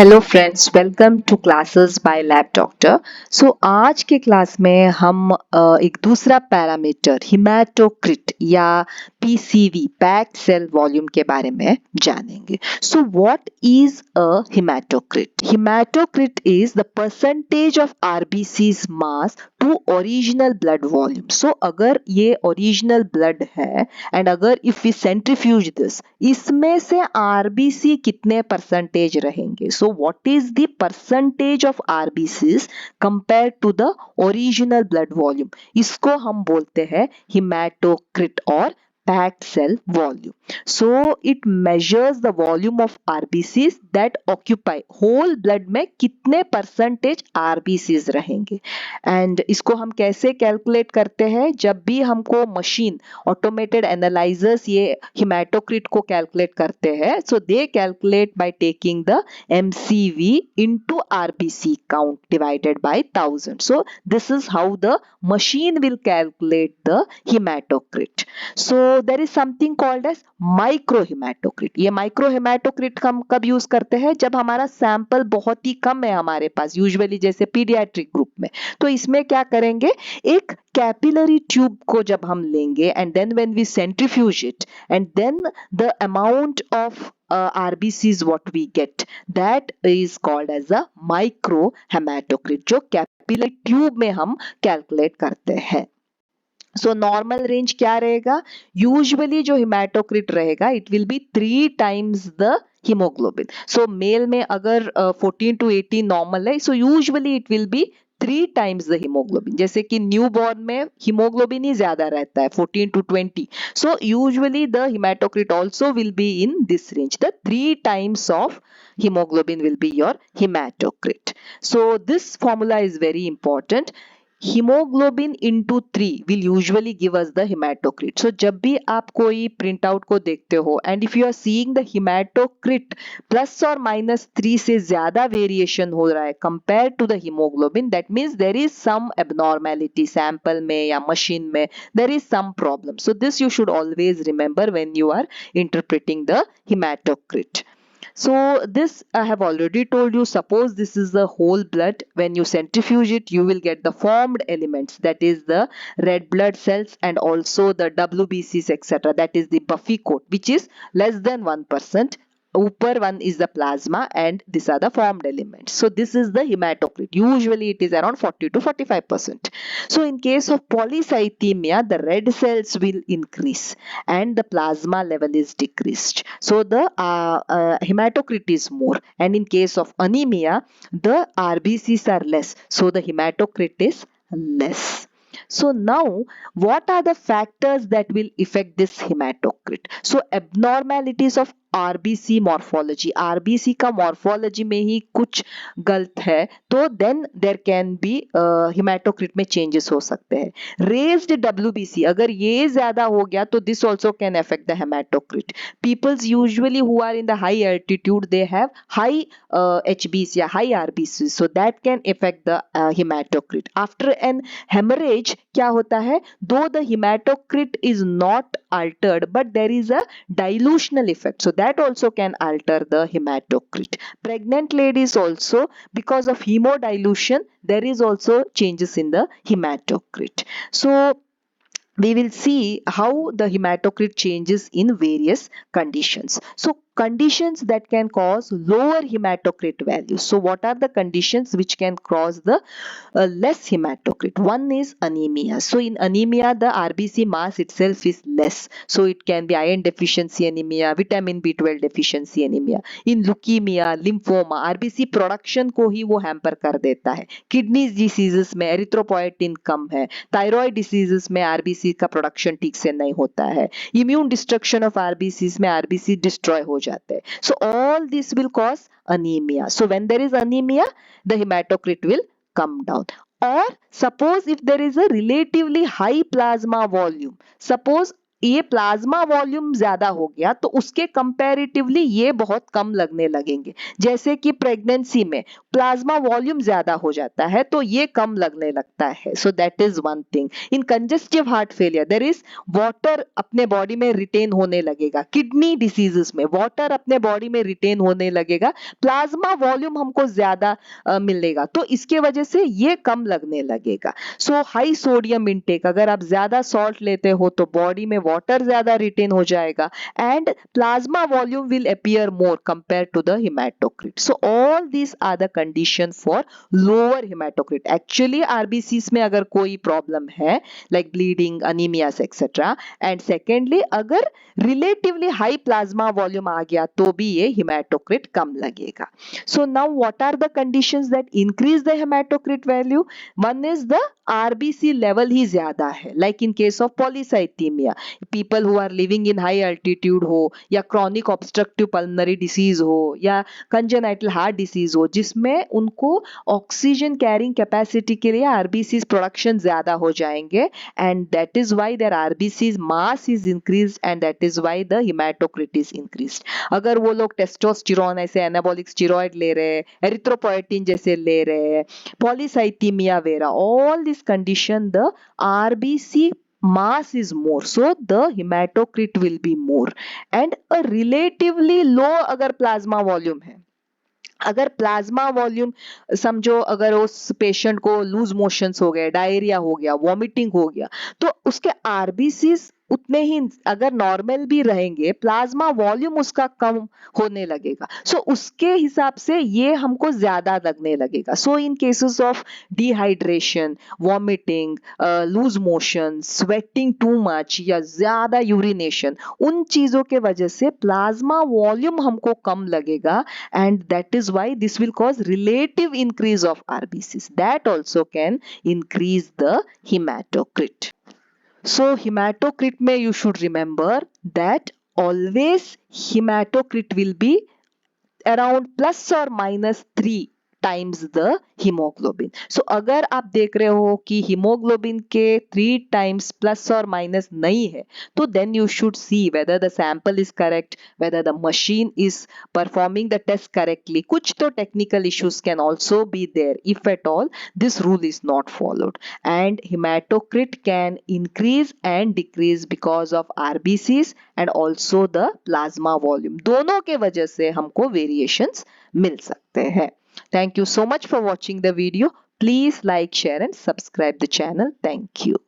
Hello friends, welcome to classes by lab doctor. आज के class में हम एक दूसरा पैरामीटर हिमेटोक्रिट या पीसीवी पैक्ड सेल वॉल्यूम के बारे में जानेंगे। What is a haematocrit? Haematocrit is the percentage of RBCs mass to original blood volume. अगर ये ओरिजिनल ब्लड है एंड अगर इफ वी सेंट्रीफ्यूज दिस, इसमें से आरबीसी कितने परसेंटेज रहेंगे? What is the percentage of RBCs compare to the original blood volume? इसको हम बोलते हैं हिमेटोक्रिट और packed cell volume. It measures the volume of RBCs that occupy whole blood में कितने परसेंटेज RBCs रहेंगे। एंड इसको हम कैसे कैलकुलेट करते हैं? जब भी हमको मशीन ऑटोमेटेड एनालाइजर्स ये हिमेटोक्रिट को कैलकुलेट करते हैं, so they calculate by taking the MCV into RBC count divided by 1000. So this is how the machine will calculate the hematocrit. So there is something called as microhematocrit. ये microhematocrit हम कब use करते हैं? जब हमारा sample बहुत ही कम है हमारे पास, यूजुअली जैसे पीडियाट्रिक ग्रुप में। तो इसमें क्या करेंगे, एक कैपिलरी ट्यूब को जब हम लेंगे and then when we centrifuge it and then the amount of RBCs what we get, that is called as a microhematocrit, जो कैपिलरी ट्यूब में हम कैलकुलेट करते हैं। नॉर्मल रेंज क्या रहेगा? यूजुअली जो हिमेटोक्रिट रहेगा it will be 3 times the haemoglobin. Male में अगर 14 to 18 नॉर्मल है, usually it will be 3 times the haemoglobin. जैसे कि न्यू बॉर्न में हीमोग्लोबिन ही ज्यादा रहता है, 14 to 20। Usually the hematocrit also will be in this range. The 3 times of hemoglobin will be your hematocrit. This formula is very important. Hemoglobin into 3 will usually give us the hematocrit. जब भी आप कोई print out को देखते हो and if you are seeing the hematocrit plus और minus 3 से ज्यादा वेरिएशन हो रहा है compare to the haemoglobin, that means there is some abnormality sample में या मशीन में, there is some problem. This you should always remember when you are interpreting the hematocrit. This I have already told you. Suppose this is the whole blood. When you centrifuge it, you will get the formed elements, that is the red blood cells and also the WBCs, etc. That is the buffy coat, which is less than 1%. Upper one is the plasma and these are the formed elements. This is the hematocrit. Usually it is around 40 to 45%. In case of polycythemia, the red cells will increase and the plasma level is decreased. The hematocrit is more. And in case of anemia, the RBCs are less. The hematocrit is less. Now, what are the factors that will affect this hematocrit? Abnormalities of RBC morphology. RBC का morphology में ही कुछ गलत है तो then there can be hematocrit में changes हो सकते हैं. Raised WBC, अगर ये ज्यादा हो गया तो this also can affect the hematocrit. Peoples usually who are in the high altitude, they have high HBs या high RBCs, so that can affect the hematocrit. After an hemorrhage क्या होता है? Though the hematocrit is not altered, but there is a dilutional effect, so that also can alter the hematocrit. Pregnant ladies also, because of hemodilution, there is also changes in the hematocrit. We will see how the hematocrit changes in various conditions. Conditions that can cause lower hematocrit values. What are the conditions which can cause the less hematocrit? One is anemia. In anemia, the RBC mass itself is less. It can be iron deficiency anemia, vitamin B12 deficiency anemia. In leukemia, lymphoma, RBC production को ही वो hamper कर देता है. Kidney diseases में erythropoietin कम है. Thyroid diseases में RBC का production ठीक से नहीं होता है. इम्यून डिस्ट्रक्शन ऑफ आरबीसी में आरबीसी डिस्ट्रॉय हो जाते हैं. All this will cause anaemia. When there is anaemia, the haematocrit will come down. Or suppose if there is a relatively high plasma volume, suppose ये plasma volume ज्यादा हो गया तो उसके कंपैरेटिवली ये बहुत कम लगने लगेंगे। जैसे कि प्रेगनेंसी में प्लाज्मा वॉल्यूम ज्यादा हो जाता है तो ये कम लगने लगता है। So that is one thing. In congestive heart failure there is water अपने बॉडी में रिटेन होने लगेगा। किडनी डिसीजेस में वाटर अपने बॉडी में रिटेन होने लगेगा, प्लाज्मा वॉल्यूम हमको ज्यादा मिलेगा तो इसके वजह से ये कम लगने लगेगा। सो हाई सोडियम इंटेक, अगर आप ज्यादा सॉल्ट लेते हो तो बॉडी में वाटर ज्यादा रिटेन हो जाएगा and plasma volume will appear more compare to the haematocrit. So all these are the condition for lower haematocrit. Actually RBCs में अगर कोई प्रॉब्लम है like bleeding, anaemias etcetera, and secondly अगर relatively high plasma volume आ गया तो भी ये हेमाटोक्रिट कम लगेगा। So now what are the conditions that increase the hematocrit value? One is the RBC level ही ज्यादा है, like in case of polycythemia, people who are living in high altitude हो या chronic obstructive pulmonary disease हो या congenital heart disease हो जिसमें उनको oxygen carrying capacity के लिए RBCs प्रोडक्शन ज्यादा हो जाएंगे and that is why their RBCs mass is increased and that is why the hematocrit is increased. अगर वो लोग टेस्टोस्टेरोन ऐसे एनाबॉलिक स्टेरॉइड ले रहे हैं, एरिथ्रोपोएटिन जैसे ले रहे हैं, polycythaemia vera, all this condition the RBC mass is more, so the hematocrit will be more and a relatively low अगर प्लाज्मा वॉल्यूम है, अगर प्लाज्मा वॉल्यूम समझो अगर उस पेशेंट को लूज मोशंस हो गए, डायरिया हो गया, वॉमिटिंग हो गया तो उसके आरबीसीज उतने ही अगर नॉर्मल भी रहेंगे, प्लाज्मा वॉल्यूम उसका कम होने लगेगा। सो उसके हिसाब से ये हमको ज्यादा लगने लगेगा। So in cases of dehydration, vomiting, loose motion, sweating too much या ज्यादा यूरिनेशन, उन चीजों के वजह से प्लाज्मा वॉल्यूम हमको कम लगेगा and that is why this will cause relative increase of RBCs. That also can increase the hematocrit. So hematocrit में you should remember that always hematocrit will be around plus or minus 3 times the haemoglobin. So अगर आप देख रहे हो कि haemoglobin के 3 times plus और minus नहीं है तो then you should see whether the sample is correct, whether the machine is performing the test correctly. कुछ तो technical issues can also be there if at all this rule is not followed and hematocrit can increase and decrease because of RBCs and also the plasma volume। दोनों के वजह से हमको variations मिल सकते हैं। Thank you so much for watching the video. Please like, share and subscribe the channel. Thank you.